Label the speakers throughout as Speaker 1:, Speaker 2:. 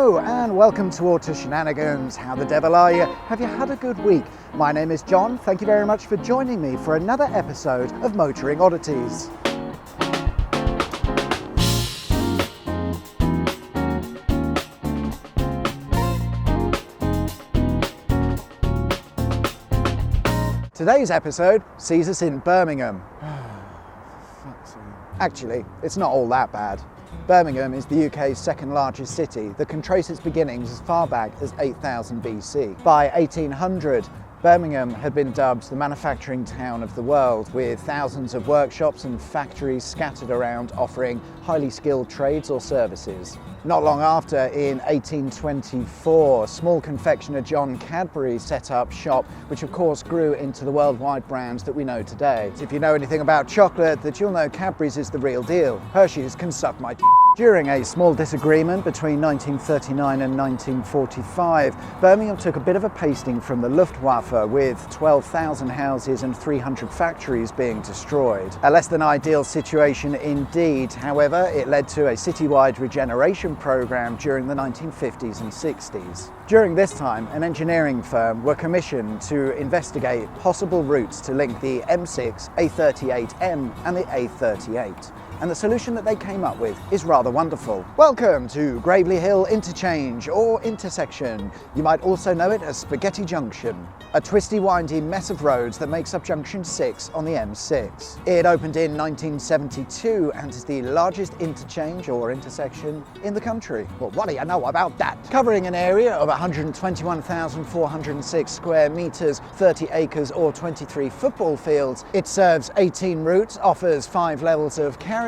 Speaker 1: Hello and welcome to Auto Shenanigans. How the devil are you? Have you had a good week? My name is John. Thank you very much for joining me for another episode of Motoring Oddities. Today's episode sees us in Birmingham. Actually, it's not all that bad. Birmingham is the UK's second largest city that can trace its beginnings as far back as 8000 BC. By 1800, Birmingham had been dubbed the manufacturing town of the world, with thousands of workshops and factories scattered around offering highly skilled trades or services. Not long after, in 1824, small confectioner John Cadburys set up shop, which of course grew into the worldwide brands that we know today. If you know anything about chocolate, that you'll know Cadbury's is the real deal. Hershey's can suck my During a small disagreement between 1939 and 1945, Birmingham took a bit of a pasting from the Luftwaffe, with 12,000 houses and 300 factories being destroyed. A less than ideal situation indeed. However, it led to a citywide regeneration program during the 1950s and 60s. During this time, an engineering firm were commissioned to investigate possible routes to link the M6, A38M and the A38. And the solution that they came up with is rather wonderful. Welcome to Hill Interchange, or intersection. You might also know it as Spaghetti Junction, a twisty, windy mess of roads that makes up Junction 6 on the M6. It opened in 1972 and is the largest interchange or intersection in the country. Well, what do you know about that? Covering an area of 121,406 square metres, 30 acres or 23 football fields, it serves 18 routes, offers 5 levels of carriageway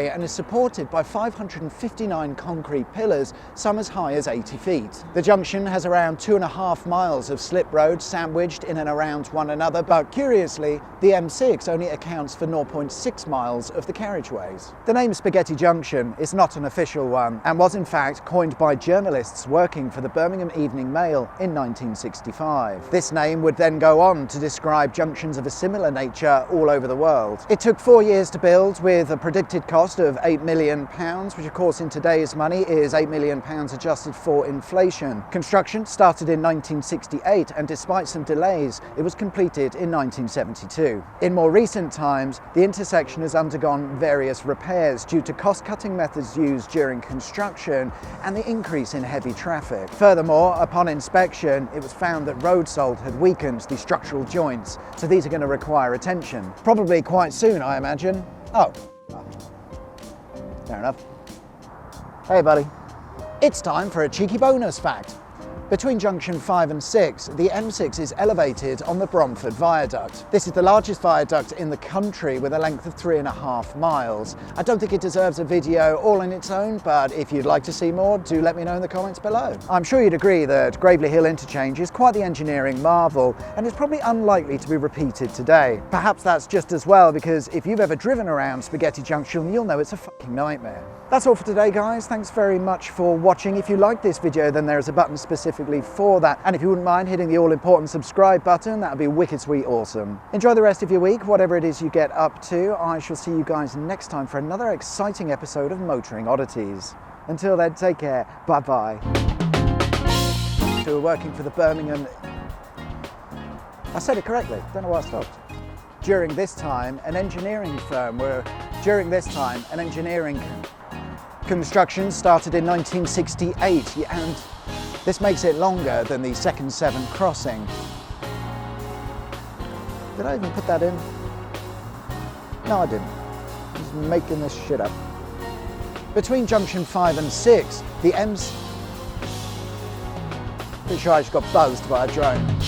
Speaker 1: and is supported by 559 concrete pillars, some as high as 80 feet. The junction has around 2.5 miles of slip roads sandwiched in and around one another, but curiously, the M6 only accounts for 0.6 miles of the carriageways. The name Spaghetti Junction is not an official one and was in fact coined by journalists working for the Birmingham Evening Mail in 1965. This name would then go on to describe junctions of a similar nature all over the world. It took 4 years to build, with a predicted cost of £8 million, which of course in today's money is £8 million adjusted for inflation. Construction started in 1968 and despite some delays, it was completed in 1972. In more recent times, the intersection has undergone various repairs due to cost-cutting methods used during construction and the increase in heavy traffic. Furthermore, upon inspection, it was found that road salt had weakened the structural joints, so these are going to require attention. Probably quite soon, I imagine. Oh. Fair enough. Hey buddy. It's time for a cheeky bonus fact. Between junction 5 and 6, the M6 is elevated on the Bromford Viaduct. This is the largest viaduct in the country with a length of 3.5 miles. I don't think it deserves a video all on its own, but if you'd like to see more, do let me know in the comments below. I'm sure you'd agree that Hill Interchange is quite the engineering marvel and is probably unlikely to be repeated today. Perhaps that's just as well, because if you've ever driven around Spaghetti Junction, you'll know it's a fucking nightmare. That's all for today, guys. Thanks very much for watching. If you like this video, then there's a button specifically for that. And if you wouldn't mind hitting the all-important subscribe button, that would be wicked sweet awesome. Enjoy the rest of your week, whatever it is you get up to. I shall see you guys next time for another exciting episode of Motoring Oddities. Until then, take care. Bye-bye. Who are working for the Birmingham... I said it correctly. Don't know why I stopped. During this time, an engineering firm were... Construction started in 1968, and this makes it longer than the second Severn crossing. Did I even put that in? No, I didn't. I'm just making this shit up. Between junction 5 and 6, the Pretty sure I just got buzzed by a drone.